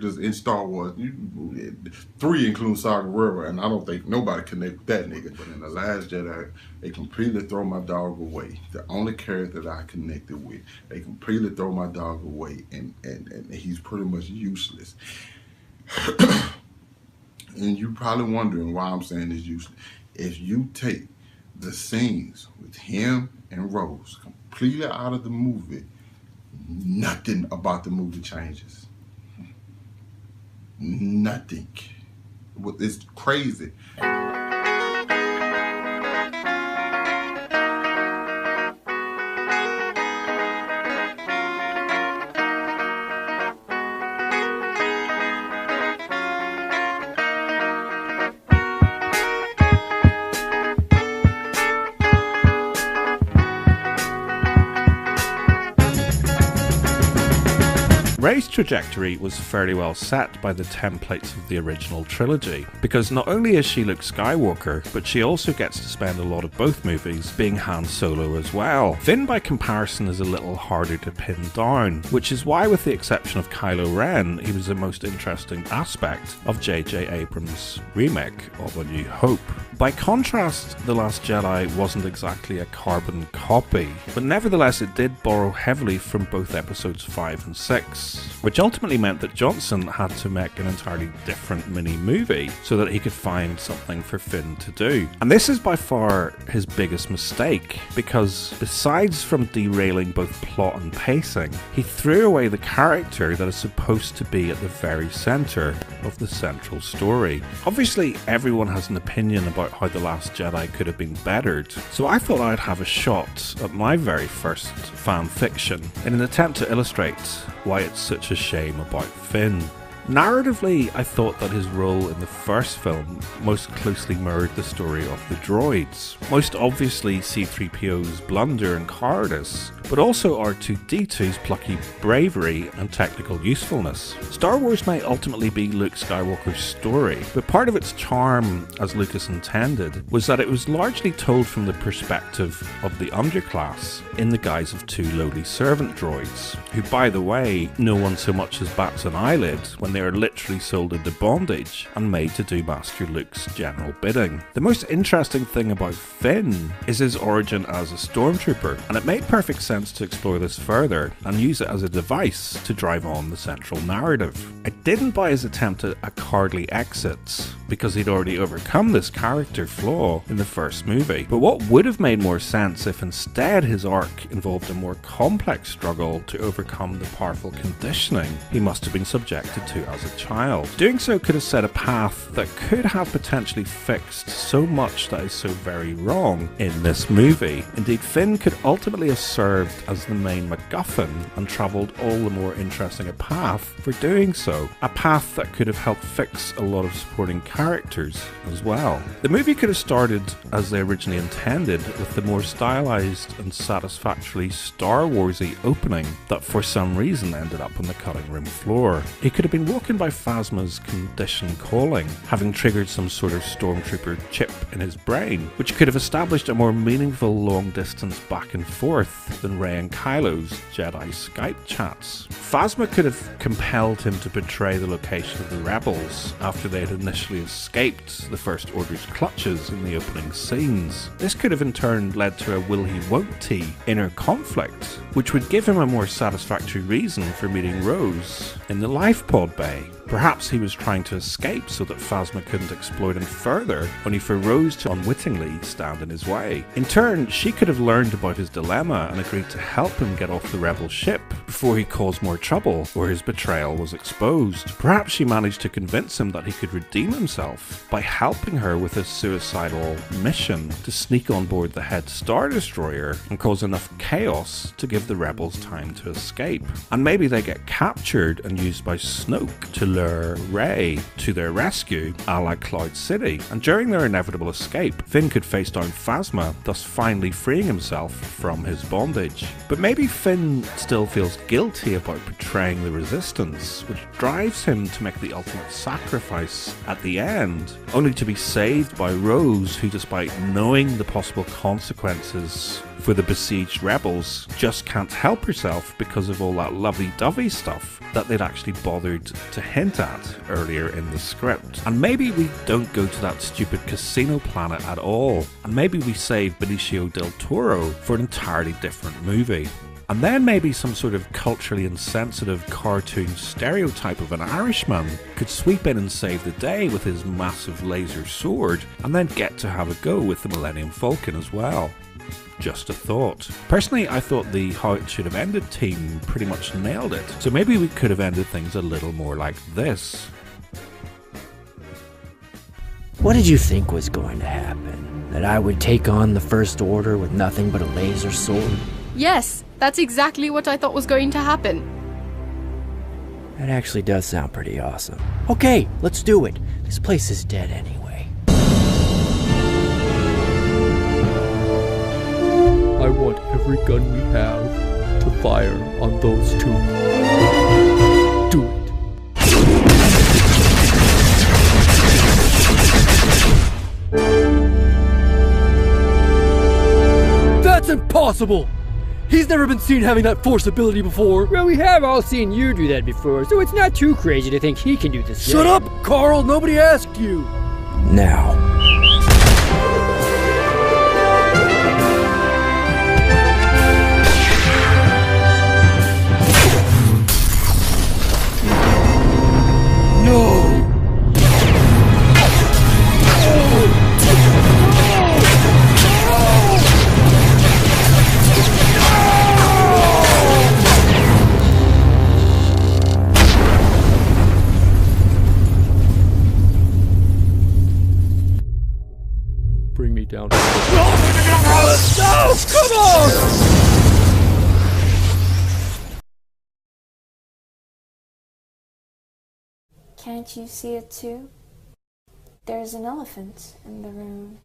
characters in Star Wars. 3 include Saw Gerrera, and I don't think nobody connect with that nigga. But in The Last Jedi, they completely throw my dog away. The only character that I connected with, they completely throw my dog away, and he's pretty much useless. And you're probably wondering why I'm saying it's useless. If you take the scenes with him and Rose completely out of the movie, nothing about the movie changes. Nothing. It's crazy. Rey's trajectory was fairly well set by the templates of the original trilogy, because not only is she Luke Skywalker, but she also gets to spend a lot of both movies being Han Solo as well. Finn, by comparison, is a little harder to pin down, which is why, with the exception of Kylo Ren, he was the most interesting aspect of J.J. Abrams' remake of A New Hope. By contrast, The Last Jedi wasn't exactly a carbon copy, but nevertheless it did borrow heavily from both episodes 5 and 6, which ultimately meant that Johnson had to make an entirely different mini-movie so that he could find something for Finn to do. And this is by far his biggest mistake, because besides from derailing both plot and pacing, he threw away the character that is supposed to be at the very centre of the central story. Obviously, everyone has an opinion about how The Last Jedi could have been bettered, so I thought I'd have a shot at my very first fan fiction in an attempt to illustrate why it's such a shame about Finn. Narratively, I thought that his role in the first film most closely mirrored the story of the droids. Most obviously C-3PO's blunder and cowardice, but also R2-D2's plucky bravery and technical usefulness. Star Wars may ultimately be Luke Skywalker's story, but part of its charm, as Lucas intended, was that it was largely told from the perspective of the underclass in the guise of 2 lowly servant droids, who, by the way, no one so much as bats an eyelid when they are literally sold into bondage and made to do Master Luke's general bidding. The most interesting thing about Finn is his origin as a stormtrooper, and it made perfect sense to explore this further and use it as a device to drive on the central narrative. I didn't buy his attempt at a cowardly exit, because he'd already overcome this character flaw in the first movie, but what would have made more sense if instead his arc involved a more complex struggle to overcome the powerful conditioning he must have been subjected to as a child. Doing so could have set a path that could have potentially fixed so much that is so very wrong in this movie. Indeed, Finn could ultimately have served as the main MacGuffin and travelled all the more interesting a path for doing so. A path that could have helped fix a lot of supporting characters as well. The movie could have started as they originally intended, with the more stylized and satisfactorily Star Warsy opening that for some reason ended up on the cutting room floor. He could have been woken by Phasma's condition calling, having triggered some sort of stormtrooper chip in his brain, which could have established a more meaningful long distance back and forth than Rey and Kylo's Jedi Skype chats. Phasma could have compelled him to betray the location of the rebels after they had initially escaped the First Order's clutches in the opening scenes. This could have in turn led to a will-he-won't-he inner conflict, which would give him a more satisfactory reason for meeting Rose in the life pod bay. Perhaps he was trying to escape so that Phasma couldn't exploit him further, only for Rose to unwittingly stand in his way. In turn, she could have learned about his dilemma and agreed to help him get off the rebel ship before he caused more trouble or his betrayal was exposed. Perhaps she managed to convince him that he could redeem himself by helping her with a suicidal mission to sneak on board the head Star Destroyer and cause enough chaos to give the rebels time to escape. And maybe they get captured and used by Snoke to lure Rey to their rescue, a la Cloud City, and during their inevitable escape, Finn could face down Phasma, thus finally freeing himself from his bondage. But maybe Finn still feels guilty about betraying the Resistance, which drives him to make the ultimate sacrifice at the end, only to be saved by Rose, who, despite knowing the possible consequences for the besieged rebels just can't help herself because of all that lovey-dovey stuff that they'd actually bothered to hint at earlier in the script. And maybe we don't go to that stupid casino planet at all, and maybe we save Benicio del Toro for an entirely different movie. And then maybe some sort of culturally insensitive cartoon stereotype of an Irishman could sweep in and save the day with his massive laser sword, and then get to have a go with the Millennium Falcon as well. Just a thought. Personally, I thought the How It Should Have Ended team pretty much nailed it, so maybe we could have ended things a little more like this. What did you think was going to happen? That I would take on the First Order with nothing but a laser sword? Yes, that's exactly what I thought was going to happen. That actually does sound pretty awesome. Okay, let's do it. This place is dead anyway. I want every gun we have to fire on those two. Do it. That's impossible! He's never been seen having that force ability before. Well, we have all seen you do that before, so it's not too crazy to think he can do the same. Shut up, Carl! Nobody asked you! Now. No! Bring me down. No! Come on! Can't you see it too? There's an elephant in the room.